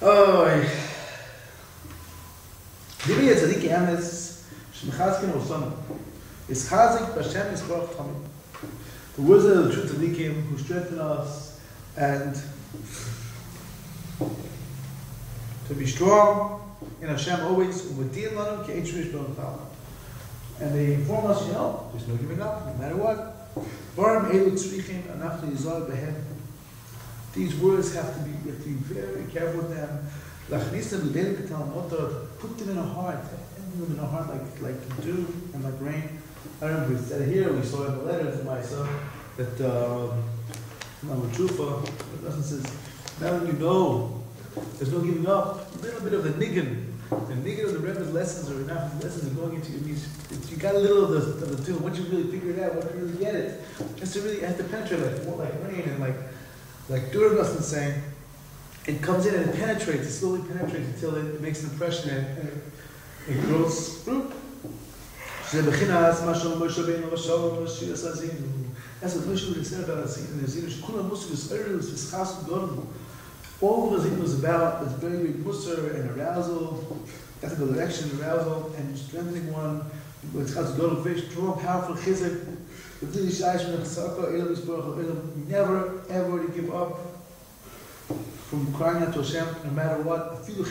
Oh, Dibi Tzadiki Emes, Shemechazkin Osana. Is Chazik B'Shem Yisroch Tamid. The words of the true Tzadikim who strengthen us and to be strong in Hashem always, and they inform us, there's no giving up, no matter what. These words we have to be very careful with them. Put them in our heart, put them in our heart like dew and like rain. I remember we said here, we saw in the letters of my son that Trufa, the lesson says, now that you know there's no giving up, a little bit of the niggin. The niggin of the Rebbe's lessons or Nachman's lessons are going into your you got a little of the two. Once you really figure it out, once you really get it, it has to penetrate like rain and like Durga was saying, it comes in and it penetrates, it slowly penetrates until it makes an impression and it grows fruit. That's what Moshe would have said about us in the Zinish. All of the was about is very great musar and arousal, that's the direction, arousal, and strengthening one. It's very strong, powerful chizuk. Never ever to give up from crying out to Hashem, no matter what. Even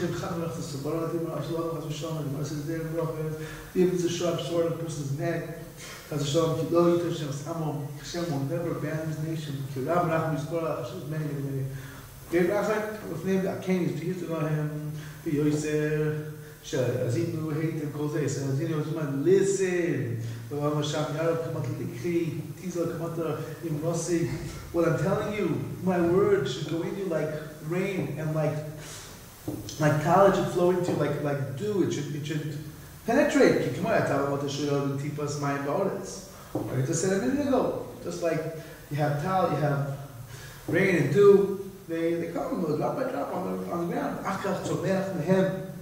if it's a sharp sword in a person's neck, Hashem will never abandon his nation. Great Rachak, with name that Cain is to use to know him. Be Yoiser, Azinu hate and Kozes, and Azinu was my listen. What I'm telling you, my word should go in you like rain and like college should flow into like dew. It should penetrate. Come on, I tell about the Shuyod and Tipas, my borders. Like I just said a minute ago, just like you have tal, you have rain and dew. They come drop by drop on the ground. Achach tzomech mehem.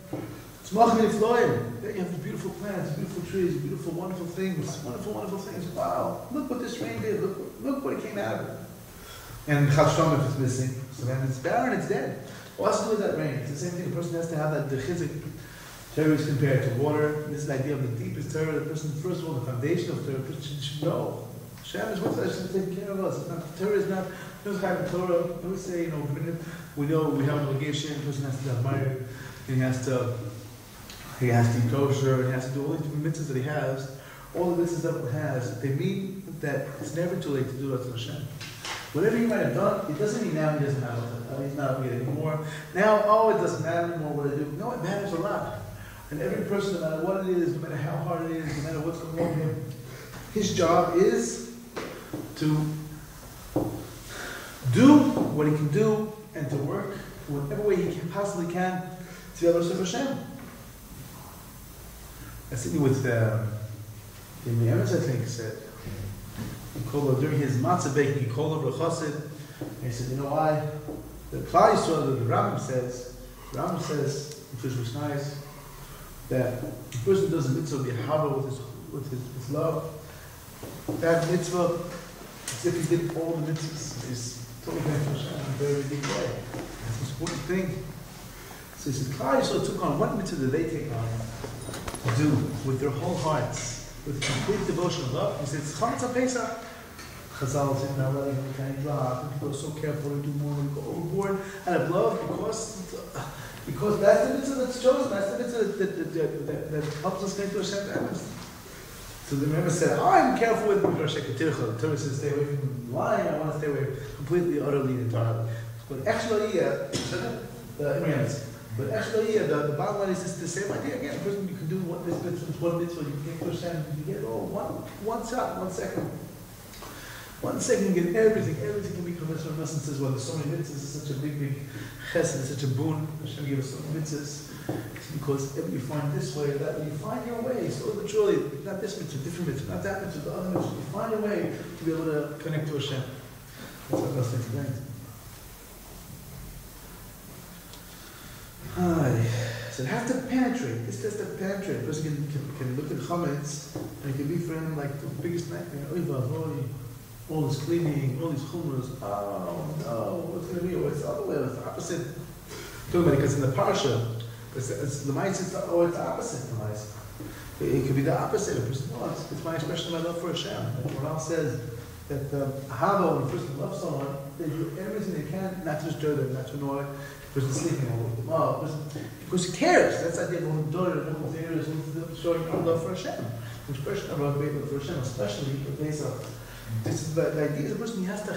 Tzmachim floim. There you have the beautiful plants, beautiful trees, beautiful, wonderful things. Wonderful things. Wow! Look what this rain did. Look what it came out of it. And chashom if it's missing, so then it's barren, it's dead. What has to do with that rain? It's the same thing. A person has to have that chizik. Torah is compared to water. This is the idea of the deepest Torah. The person, first of all, the foundation of Torah, the person should know. Hashem is with us. Hashem is taking care of us. Torah is not. No kind of Torah. We say, we know we have an obligation. The person has to be admired. He has to be kosher. He has to do all these different mitzvahs that he has. All the mitzvahs that he has, they mean that it's never too late to do it to Hashem. Whatever he might have done, it doesn't mean now he doesn't have it. He's not obligated anymore. Now, it doesn't matter anymore what I do. No, it matters a lot. And every person, no matter what it is, no matter how hard it is, no matter what's going on with him, his job is to do what he can do and to work whatever way he possibly can to be able to serve Hashem. I was sitting with the Emes, I think, said, during his matzah baking, he called over a chassid, and he said, you know why? The Klal Yisrael, the Rambam says, which was nice, that the person who does a mitzvah be hava with his love. That mitzvah, as if he did all the mitzvahs, is totally connected to Hashem in a very deep way. That's the important thing. So he said, Klal Yisrael took on, what mitzvah did they take on to do with their whole hearts? With complete devotion of love. He said, it's Chametz Pesach. Chazal said, now letting him kind of drop, and people are so careful to do more, we go overboard out of love because that's the mitzvah that's chosen, that's the mitzvah that helps us connect to Hashem. So the Rebbe said, I'm careful with Rosh Hashanah. The Torah says, stay away from lying, I want to stay away completely, utterly, entirely. But actually, But actually, the bottom line is the same idea again. The person you can do one mitzvah, you can get Hashem, you get one shot, 1 second. 1 second, you get everything can be convinced from us and says, well, there's so many mitzvahs, it's such a big chesed, it's such a boon. Hashem gave us so many mitzvahs. It's because if you find this way or that way, you find your way. So but truly, not this mitzvah, different mitzvah, not that mitzvah, the other mitzvah. You find a way to be able to connect to Hashem. That's what I'll say tonight. So it has to penetrate. This has to penetrate. A person can look at chametz and it can be for him like the biggest nightmare. All this cleaning, all these chumras. Oh no, what's going to be? What's the other way? What's the opposite? Talking about it because in the parsha, it's the mice. It's opposite the mice. It could be the opposite. A person, no, it's my expression of my love for Hashem. And Moral says that Hava, when a person loves someone, they do everything they can not to disturb them, not to annoy the person sleeping or wake them up. Because he cares. That's the idea of one daughter, one there is showing our love for Hashem. The expression of our great love for Hashem, especially for Pesach. This is the idea of the person, he has to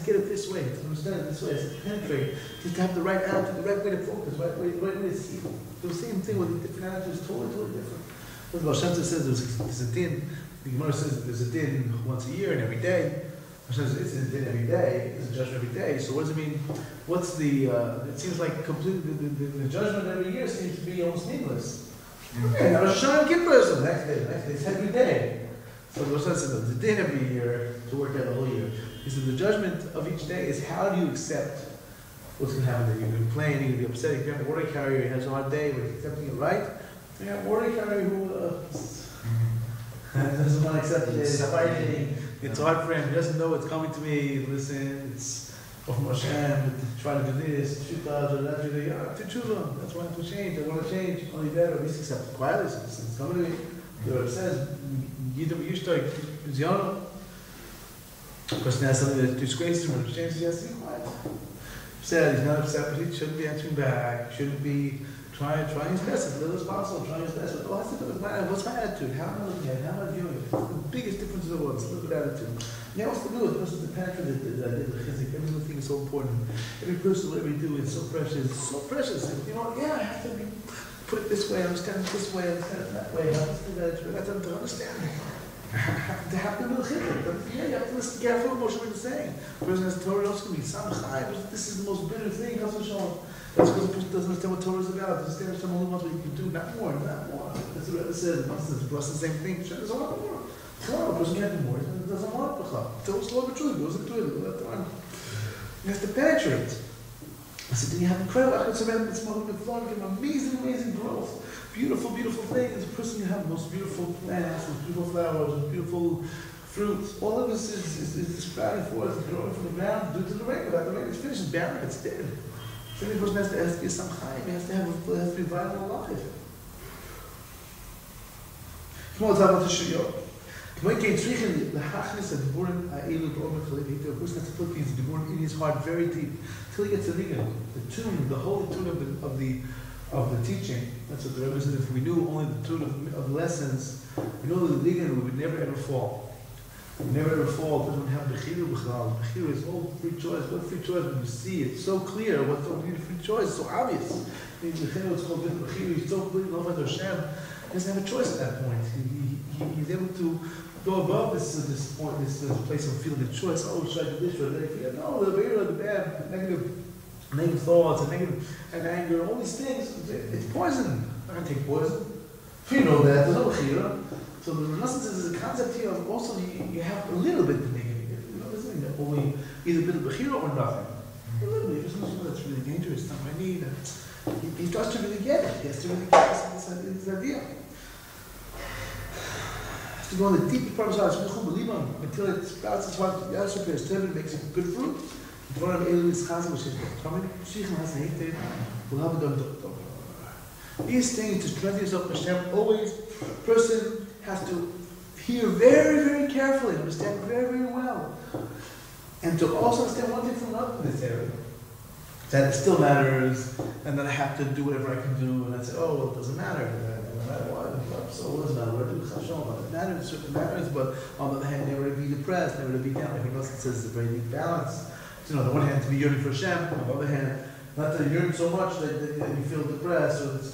get it this way, to understand it this way, to penetrate, to have the right attitude, the right way to focus, the right way to see. The same thing with the different attitudes, totally different. What Golshevtzky says there's a din, the Gemara says there's a din once a year and every day. Hashem says it's a din every day, it's a judgment every day. So what does it mean? What's the, it seems like completely, the judgment every year seems to be almost meaningless. Okay, now Rosh Hashanah Kippur is the next day, it's every day. So Rosh Hashanah says the din every year to work out the whole year. He said the judgment of each day is how do you accept what's going to happen? You're going to complain, you're going to be upset, you're going to have a water carrier, he has a hard day, but he's accepting it right. You have a water carrier who doesn't want to accept it, it's fighting, it's hard for him, he doesn't know what's coming to me, listen, it's from Hashem, try to do this, shoot us, or that, to tshuva, that's why I have to change, I want to change, only better, at least accept it quietly, it's coming to me. The says, Yidam Yishtai, Zion. Of course, now something that disgraces him, he has to be quiet. He said he's not upset, but he shouldn't be answering back, he shouldn't be trying his best, as little as possible, trying his best. But what's my attitude? How am I looking at it? How am I viewing it? The biggest difference in the world, it's a little bit attitude. You know what's to do with the person to penetrate the chizik? Every little thing is so important. Every person, whatever you do, is so precious. It's so precious. You know, yeah, I have to be. Put it this way, understand it this way, understand it that way. I have to do that. I have to understand it. To have to do the chizik. Yeah, you have to listen carefully what Moshe is saying. The person has Torah also can be Samachai. This is the most bitter thing. That's because the person doesn't understand what Torah is about. Doesn't understand only what you can do, not more, not more. That's what it says. It's the same thing. There's a lot more. The person can't do more. He doesn't want it. So slow but truly goes into it. He has to penetrate. I said, you have incredible amazing growth. Beautiful things. A person can have the most beautiful plants, most beautiful flowers, most beautiful fruits. All of this is sprouting forth, growing from the ground due to the rain. Without the rain, it's finished, it's barren, it's dead. So the person has to be some chayim, he has to be vital and alive. Come on, let's to show you. A person has to put these diburim in his heart very deep till he gets the nigun, the tune, the whole tune of the teaching. That's what the Rebbe said. If we knew only the tune of lessons, we know the nigun, we would never ever fall. We would never ever fall. Because we have bechiru b'chalal. Bechiru is all free choice. What free choice? When you see it, so clear. What's the free choice? It's so obvious. Bechiru is called bechiru. He's so clear. Love Hashem. He doesn't have a choice at that point. He's able to go above this point, this place of feeling the choice. Oh, should I do this? Should I do that? No, the beer, the bad, negative thoughts, and anger, all these things. It's poison. I can take poison. You know that. There's no chira. So the Renaissance is a concept here of also you have a little bit of negative. You know, it doesn't mean that only either a bit of bechira or nothing. A little bit. If something that's really dangerous, not what I need. He starts to really get it. He has to really get this idea. To go in the deepest part of his heart, until it sprouts its heart, it makes it good fruit. These things to strengthen yourself, Hashem, always, person has to hear very, very carefully, understand very, very well. And to also understand one thing from another in this area. That it still matters, and that I have to do whatever I can do, and I say, oh, well, it doesn't matter. No matter what, so what does it matter? What I do with Chashon? It matters, certain matters, but on the other hand, never to be depressed, never to be down. Like Russell says, it's a very neat balance. So, on the one hand, to be yearning for Hashem, on the other hand, not to yearn so much that you feel depressed, or it's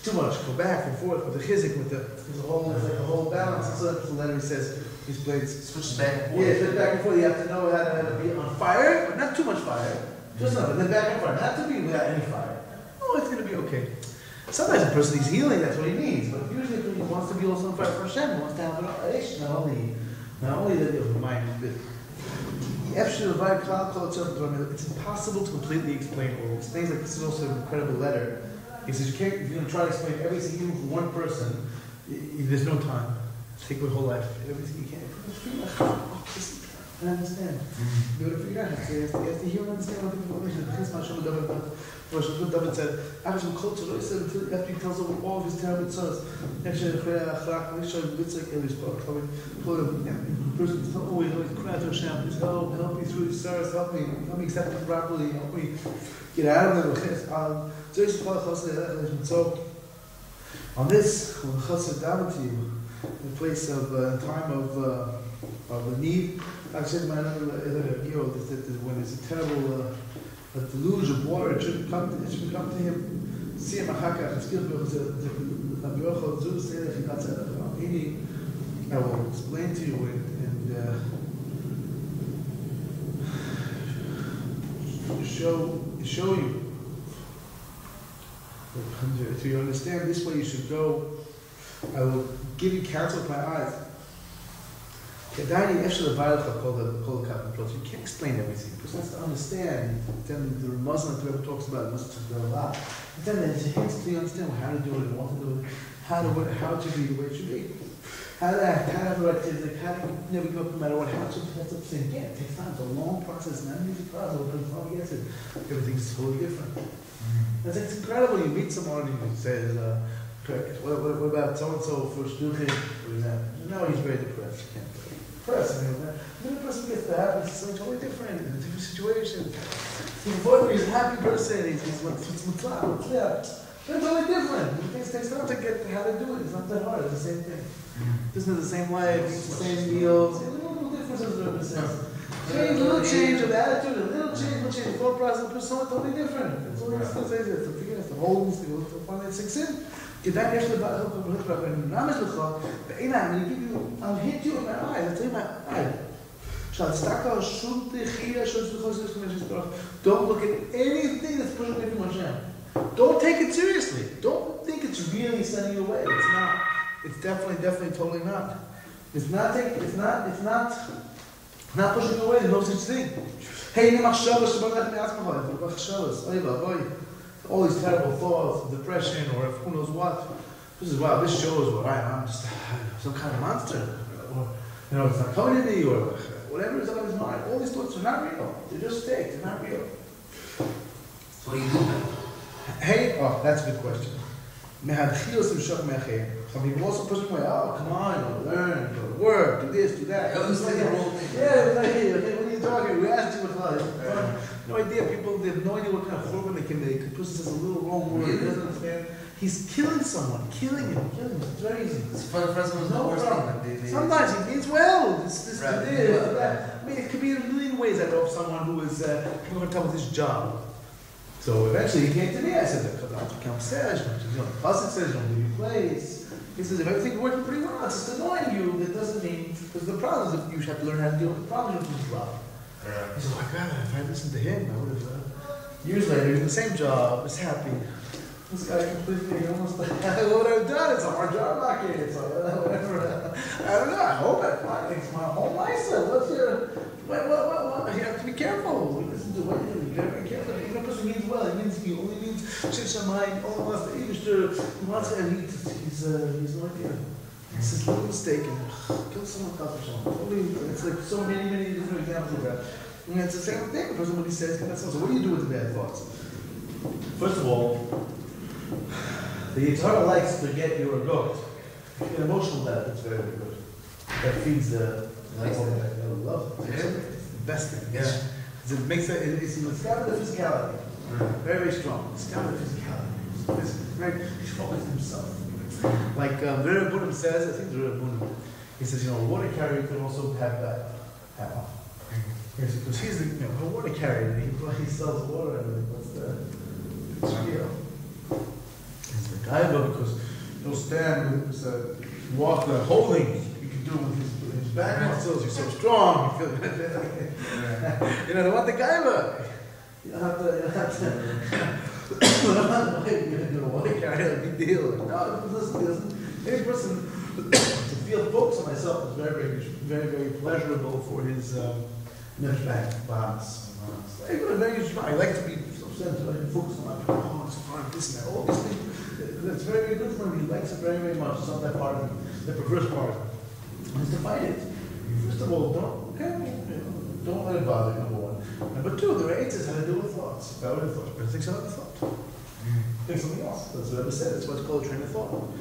too much. Go back and forth with the chizik, there's a whole balance. And so that's the letter he says, these blades switch back and forth. Yeah, switch back and forth. You have to know how to be on fire, but not too much fire. Just enough, and then back and forth. Not to be without any fire. Oh, it's going to be okay. Sometimes a person needs healing, that's what he needs. But usually if he wants to be also on fire for Hashem, he wants to have an relation, not only the mind, but it's impossible to completely explain all this. Things like this is also an incredible letter. He says, if you're going to try to explain everything even for one person, there's no time. Take your whole life. Everything you can. I understand. You got to figure out. You have to hear and understand what people are saying. David said, after he tells over all of his terrible sons, person always cry to Hashem, please help me through these sorrows, help me accept them properly, help me get out of them. So, on this, when the chassid davened to you, in place of time of the need, I said my that when there's a terrible a deluge of water, it shouldn't come to him. See him achakach. I will explain to you and show you. To you understand this way you should go. I will give you counsel with my eyes. You can't explain everything. Because that's to understand. Then the Muslim whoever talks about it must talk about a lot. But then there's hints to understand how to do it and what to do it, how to be the way it should be. How to act, how to have the right things, how to never give up no matter what happens. That's the thing. Again, it takes time. It's a long process, not an easy process. But as long as you get it, everything's totally different. It's incredible. You meet someone and you say, what about so-and-so for shluchim, for example? No, he's very depressed. You can't depressed. When a person gets to happy, it's something totally different. It's a different situation. He's a happy person. He's they're totally different. It takes time to get how to do it. It's not that hard. It's the same thing. Doesn't have the same life, eats the same meals. Little differences, whatever it says. Little change of attitude, a little change, the thought process of the person is totally different. That's all you have to say. It's to figure out the whole thing to find that sinks in. I'll hit you in my eye. I'll tell you my eye. Don't look at anything that's pushing away from Hashem. Don't take it seriously. Don't think it's really sending you away. It's not. It's definitely, totally not. It's not pushing you away. There's no such thing. Hey, all these terrible thoughts, depression, or who knows what. This shows what I'm just some kind of monster. Or, it's not coming to me, or whatever is on his mind. All these thoughts are not real. They're just fake. They're not real. So what do you do then? Hey, that's a good question. Some people also push away, come on, learn, go to work, do this, do that. Yeah, what are you talking? We asked you what no idea, people they have no idea what kind of hormone they can make. The person says a little wrong word, he doesn't understand. He's killing someone, killing him. It's very easy. For the person who's not working. Sometimes he means well, this, that. I mean, it could be in a million ways. I know of someone who is coming on top of his job. So eventually he came to me, I said, the pasuk says, don't leave your place. He says, if everything's working pretty well, it's just annoying you, that doesn't mean, because the problem is that you have to learn how to deal with the problem with the job. He said, oh my God, if I listened to him, I would have, years later, he's in the same job, was happy. This guy completely, almost like, what I've done, it's a hard job market, it's whatever. I don't know, I hope it's my whole life, what's your, what, you have to be careful. Listen to what you do, be very careful. Even a person means well, he only means Shemshamayim, only wants the Eibishter, he wants it, and he's no idea. It's this little mistake, and kill someone, it's like so many different examples of that. And it's the same thing, a person when he says, so what do you do with the bad thoughts? First of all, the Yitzhara likes to get your goat. An emotional death, it's very, very good. That feeds the love. It's the best thing. Yeah. It makes it's the physicality. Very, very strong. It's the physicality. He's focused on himself. Like the Rebbe Bunim says, I think the Rebbe Bunim, he says, a water carrier can also have that hat off. Because he's a water carrier, and he sells water, and what's the deal? He's the guy, because he'll stand with walk holding. You can do it with his back muscles. You're so strong. You feel they want the guy, but you don't have to. You're a water carrier, big deal. No, listen. Any person to feel focused on myself is very, very pleasurable for his nefesh balance. I like to be focused on my this and that, all these things. That's very, very good for him. He likes it very, very much. It's not that part of him, the perverse part. He has to fight it. First of all, don't, okay, Don't let it bother you, number one. Number two, the right is how to deal with thoughts. Valid thoughts. But think another thought. Think something else. That's what Rebbe said. That's what's called a train of thought.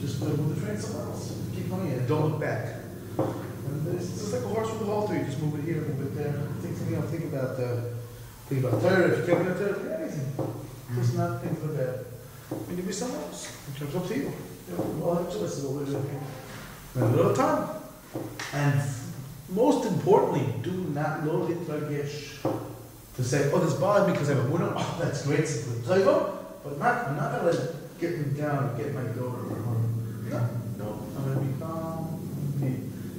Just move the train somewhere else. Keep going in. Don't look back. And it's just like a horse with a halter. You just move it here, move it there. Think something else. Think about Torah. If you can't get Torah, think anything. Just not think for bad. And you'll be somewhere else. It comes up to you. We all have choices what we're doing. And a little time. And most importantly, do not lo hitlagesh. To say, oh, this bothers me because I have a window. Oh, that's great. But I'm not going to let it get me down and get my daughter. No. I'm going to be calm.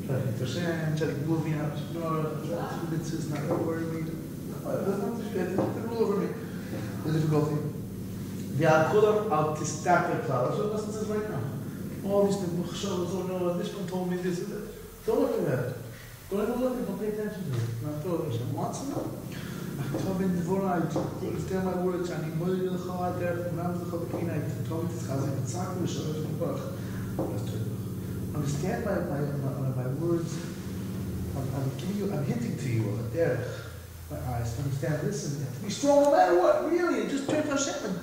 Try to get to Hashem. Try to move me out. No, it's not going to worry me. The rule over me. The difficulty. The Akulam al Tistakel Cloud. That's what the lesson says right now. All these things, oh no, this one told me this. Don't look at that. Don't ever look at it, don't pay attention to it. Not throw it. Hashem wants to know. I understand my words. I need more than the Chalai there from Rams the Chalai. I told me this Chazak. It's not going to show us. Understand my words. I'm hinting to you of a derech. My eyes to understand. Listen, you have to be strong no matter what. Really, and just turn to Hashem. And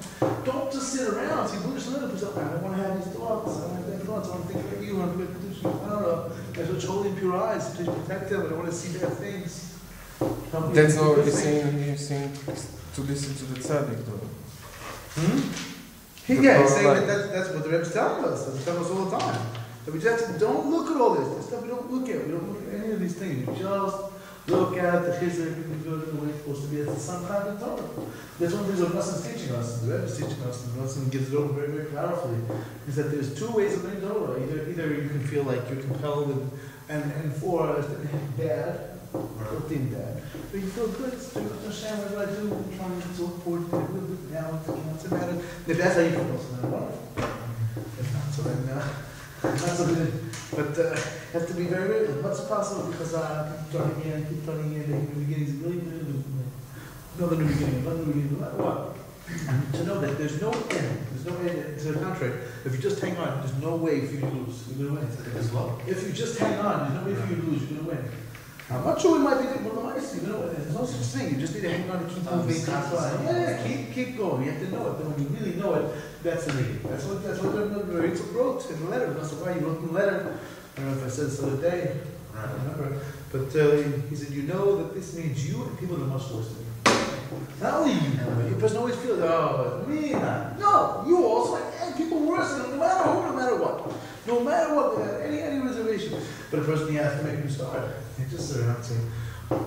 don't just sit around. See, Buddhist leaders. I don't want to have these thoughts. I don't want to have thoughts. I want to think about you. I want to be I don't know. I have such holy and pure eyes. Please protect them. I don't want to see bad things. That's not what he's saying to listen to the tzaddik, though. Yeah, he's saying that's what the Rebbe's telling us. That's telling us all the time. That we just don't look at all this. This stuff we don't look at. We don't look at any of these things. We just look at the chizuk and go to the way it's supposed to be. It's some kind of Torah. That's one of the things that Nassim's teaching us. The Rebbe's teaching us, and Nassim gives it over very, very powerfully, is that there's two ways of learning Torah. Either you can feel like you're compelled and for bad, or think bad. But you feel good. It's Hashem, what do I do? I'm trying to look forward to it a little bit now. What's the matter? If that's how you feel, so then wonderful. If not, so then not so good. But you have to be very, very, what's possible? Because keep turning in, the beginnings really, another new beginning, what? To know that there's no end. To the contrary. If you just hang on, there's no way for you to lose. You're going to win. If you just hang on, there's no way for you to lose. You're going to win. I'm not sure we might be doing there's no such thing. You just need to hang on and keep moving. Keep going. You have to know it. Then when you really know it, that's the thing. That's what Rachel wrote in the letter. That's why he wrote in the letter. I don't know if I said this the other day. I don't remember. But he said, you know that this means you and people that are much worse than you. Not only you know, you person always feels, oh, me not. No, you also, and people worse than you, no matter who, no matter what. No matter what, without any reservation. But a person, he has to make a new start. He just sit around and say,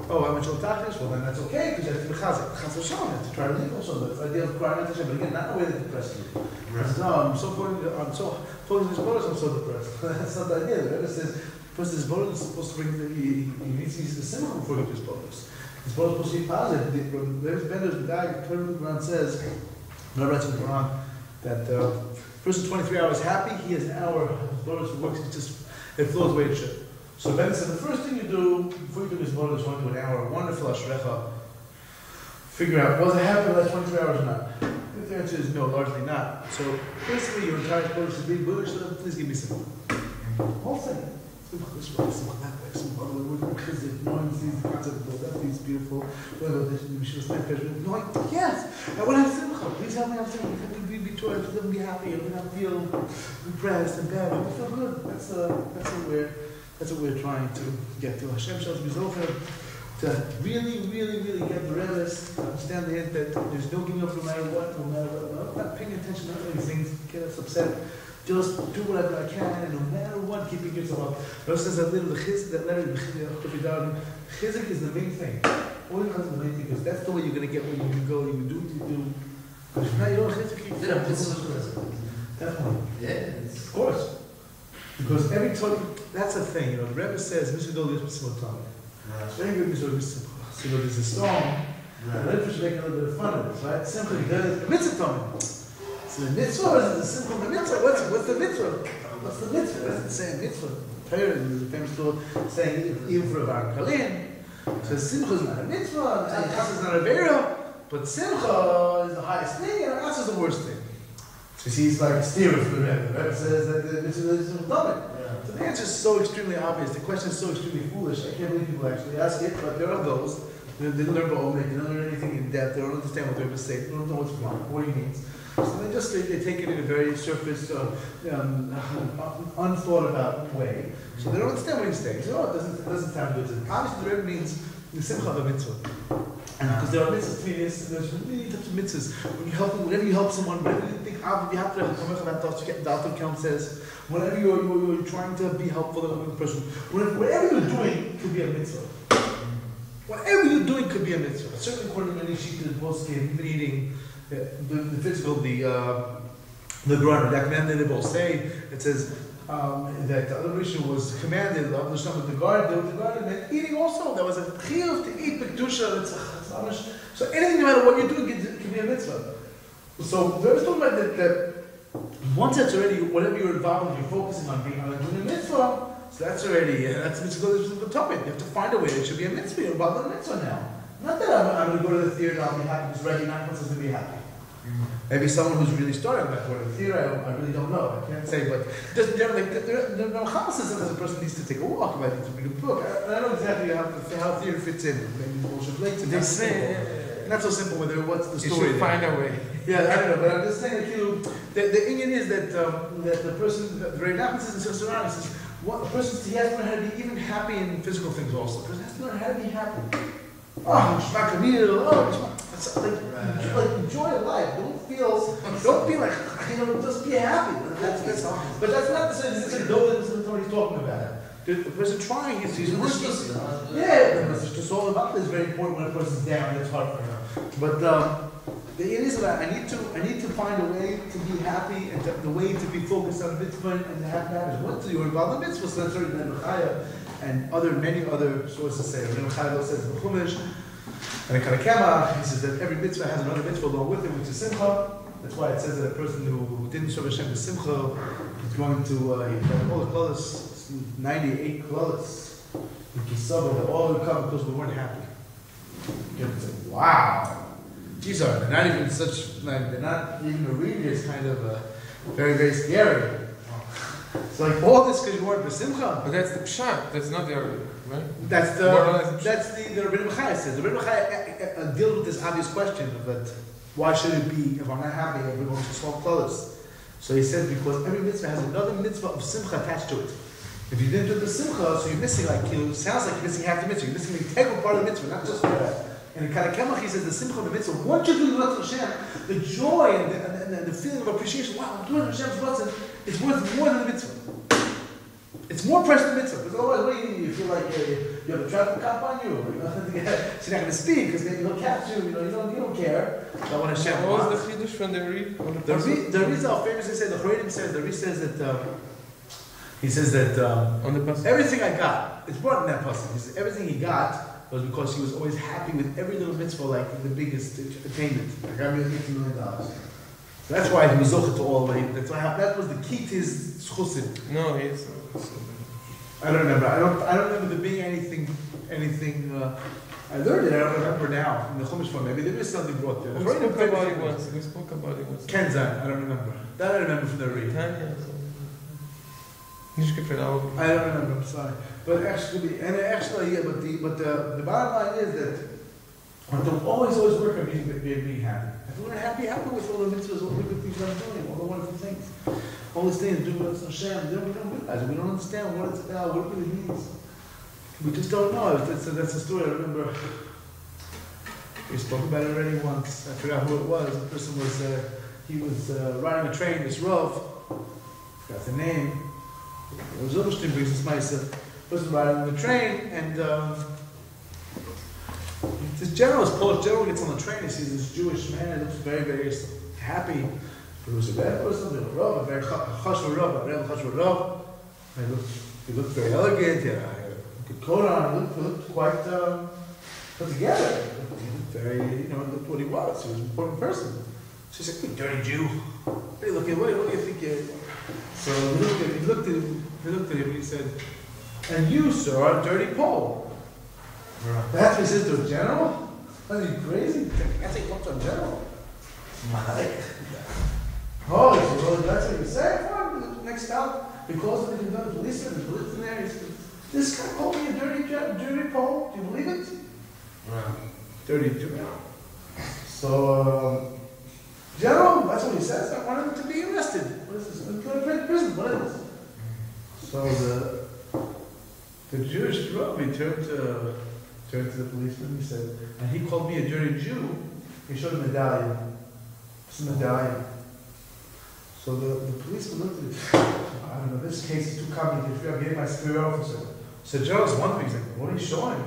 oh, I'm a Chaltachis, well then that's okay, because you have to be Chazik. Chaz Hashem, you have to try to leave also. The idea of crying out to Hashem, but again, not in a way that depresses you. Right. No, I'm so focused on this bonus, I'm so depressed. That's not the idea. The Rebbe says, first this bonus is supposed to bring he needs to use the simcha before he gets this bonus. This bonus is supposed to be positive. There's Bender's, the guy, the Quran says, when I write in the Quran, that first 23 hours happy, he has an hour, his bonus works, it flows the way it should. So Ben said, the first thing you do, before you do this bonus, you want to do an hour, wonderful ashrecha, figure out, was I happy the last 23 hours or not? If the answer is no, largely not. So basically your entire bonus is being bullish, so please give me some. Whole thing. This way, some that way, some other way, because no one sees the concept of that, these beautiful, we should have spent no, yes, I want to have simcha, please help me have simcha, please be joyous, let me be happy, let me not feel depressed and bad, let me feel good. That's what we're trying to get to. Hashem shall be to really get the Rebbe's, to understand the end that there's no giving up no matter what, not paying attention to other things, get us upset. Just do whatever I can, and no matter what, keeping yourself up. Rav says that little that letter, chizik is the main thing. Only because the main thing, because that's the way you're going to get where you can go, you can do what you do. But if not, you don't chizik, you can't. Definitely. Yes. Of course. Because every time, that's the thing, the Rebbe says, Mishadol is Mitzvot. It's very good, Mishadol is Mitzvot. So there's a song, the Rebbe should make a little bit of fun of this, right? Simply, there's a Mitzvot. So the mitzvah is the simple mitzvah. What's the mitzvah? What's the mitzvah? It doesn't say mitzvah. There's a famous story saying even for a bar kalin. So simcha is not a mitzvah, and chas is not a burial, but simcha is the highest thing, and chas is the worst thing. So he's like steering for the Rebbe. The Rebbe says that this is Talmud. So the answer is so extremely obvious. The question is so extremely foolish. I can't believe people actually ask it, but there are those. They didn't learn Ba'omek, they don't learn anything in depth, they don't understand what the Rebbe is saying, they don't know what's wrong, what he means. So they take it in a very surface, unthought about way. So they don't understand what he's saying. So it doesn't sound good to them. Obviously the Rebbe means the simcha of a mitzvah. And because there are mitzvahs between this, and there's many types of mitzvahs. When you help, whenever you help someone, whenever you think, you have to have the Alter Kelm says, whenever you're trying to be helpful to another person, whatever you're doing could be a mitzvah. Whatever you're doing could be a mitzvah. Certainly according to many Shita, even eating the physical, the Quran, that commanded they both say, it says that the other Rishon was commanded, the garden meant eating also. There was a chiyuv to eat b'kedusha. So anything, no matter what you're doing, can be a mitzvah. So there's talking about that once that's already, whatever you're involved in, you're focusing on doing a mitzvah. So that's already, that's a good topic. You have to find a way. It should be a mitzvah. You're involved in a mitzvah now. Not that I'm going to go to the theater and I'll be happy because Reggie 9 months is going to be happy. Maybe someone who's really starting that going to the theater, I really don't know. I can't say, but just generally, the Chama says that a person needs to take a walk, I need to read a book. I don't know exactly how theater fits in. Maybe Golshevtzky. They say not so simple. What's the story? You should find a way. Yeah, I don't know, but I'm just saying that the Indian is that the person, the very happens in Sassurani says, what a person he has to learn how to be even happy in physical things also. A person has to learn how to be happy. Oh, like enjoy life. Don't be like, just be happy. But that's not the sense. It's what he's talking about. The person trying, he's worthless. Yeah, it's just all about this. It's very important when a person's down. It's hard for him. But it is that I need to find a way to be happy and the way to be focused on mitzvah and to have matters. Once you're involved in mitzvah, so that's already Rebbe Chaya and many other sources say. Rebbe Chaya says in the Chumash and in Karakema, he says that every mitzvah has another mitzvah along with it, which is simcha. That's why it says that a person who didn't serve Hashem with simcha is going to all the klolos, 98 klolos, which is that all will come because we weren't happy. You have to say, wow. They're not even a reader is kind of very, very scary. It's like all this because you weren't b'simcha. But that's the pshat. That's not the argument, right? That's the Rebbe Chaya says. The Rebbe Chaya deals with this obvious question of that. Why should it be if I'm not happy? Everyone should swap clothes. So he says because every mitzvah has another mitzvah of simcha attached to it. If you didn't do the simcha, so you're missing it sounds like you're missing half the mitzvah. You're missing the integral part of the mitzvah, not just that. And in Karakemach he says the simcha of the mitzvah. Once you do the Hashem, the joy and the feeling of appreciation. Wow, I'm doing Hashem's mitzvah. It's worth more than the mitzvah. It's more precious than the mitzvah. Because otherwise, what do you need? You feel like you have a traffic cop on you. So you're not going to speed because maybe he'll catch you. You don't care. But when Hashem what was the chiddush from the Ri? The Rizal famously said, the Choredim says, the Ri says that he says that on the pasuk. Everything I got, it's brought in that pasuk. He says everything he got was because he was always happy with every little mitzvah, like the biggest attainment. Like I made $50 million. So that's why he was zocheh to all of it. That was the key to his schusim. No, he's. I don't remember. I don't remember there being anything. I learned it. I don't remember now in the Chumash form. Maybe there is something brought there. We spoke about it once. Kenzan. I don't remember. That I remember from the read. I don't remember. I'm sorry. But the bottom line is that don't always work on being happy. If we're happy with all the mitzvahs, all the good things I'm doing, all the wonderful things, all these things, doing what's Hashem, then we don't realize it. We don't understand what it's about, what it really means. We just don't know. That's a story. I remember we spoke about it already once. I forgot who it was. The person was riding a train. This Rav, forgot the name. It was Zilberstein brings this Maisa. Person riding on the train, and this general, this Polish general, gets on the train. He sees this Jewish man. He looks very, very happy. But it was a bad person, a Rav, a very chashva Rav, a Rebbe chashva Rav. He looked very elegant. He had a good coat on. He looked quite put together. He looked very, looked what he was. He was an important person. So he said, "You dirty Jew. What do you look at? What do you think you're?" So he looked at him, and he said, "And you, sir, are a dirty Pole." Right. That's what he says to a general? Are you crazy? I think what's a general? Oh, he said, well, that's what you say? Fine, next stop. Because of the policeman, the policeman there, he said, this guy called me a dirty Pole. Do you believe it? Right. Dirty Jew. So, General, that's what he says. I want him to be arrested. What is this? Go to prison. What is this? So the Jewish rabbi turned to the policeman. He said, and he called me a dirty Jew. He showed a medallion. It's a medallion. So the policeman looked at it. I don't know, this case is too complicated. I'm getting my superior officer. So Joe's wondering, he's like, what are you showing?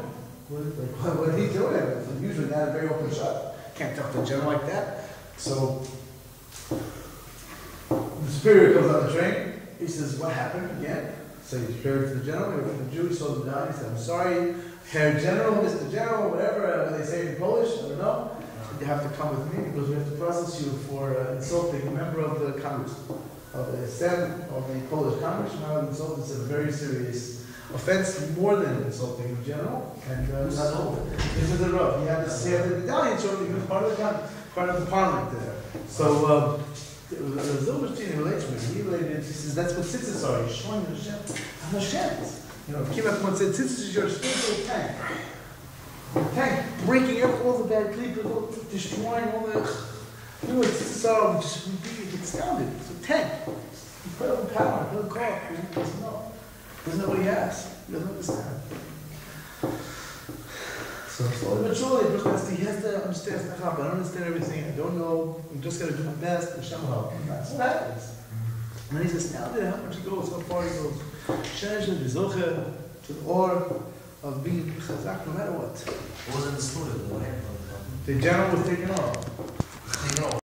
What are you doing? It's usually not a very open shot. Can't talk to a general like that. So the superior comes on the train. He says, what happened again? So he turned to the general. The Jew saw the medallion. He said, I'm sorry, Herr General, Mr. General, whatever they say in Polish, I don't know. You have to come with me because we have to process you for insulting a member of the Congress, of the Senate, of the Polish Congress. Now, insulting is a very serious offense, more than insulting in general. And this is the road. He had the medallion showing he was part of the parliament there. So Zilberstein relates with me. He related. He says that's what tzitzis are. He's showing Hashem. I'm Hashem. You know, Kimat once said, tzitzis is your spiritual tank. Tank breaking up all the bad people, destroying all the. You know, it's just being astounded. It's a tank. Incredible power, incredible car. He doesn't know. Doesn't know what he has. He doesn't understand. So slowly but surely, he has to understand. I don't understand everything. I don't know. I'm just going to do my best. And Hashem will help me. That's what happens. And he's astounded at how much he goes, how far he goes. Shenzhen, Vizoche, to the or of being chazak no matter what. What was in the story? The general was taken off. Taken off.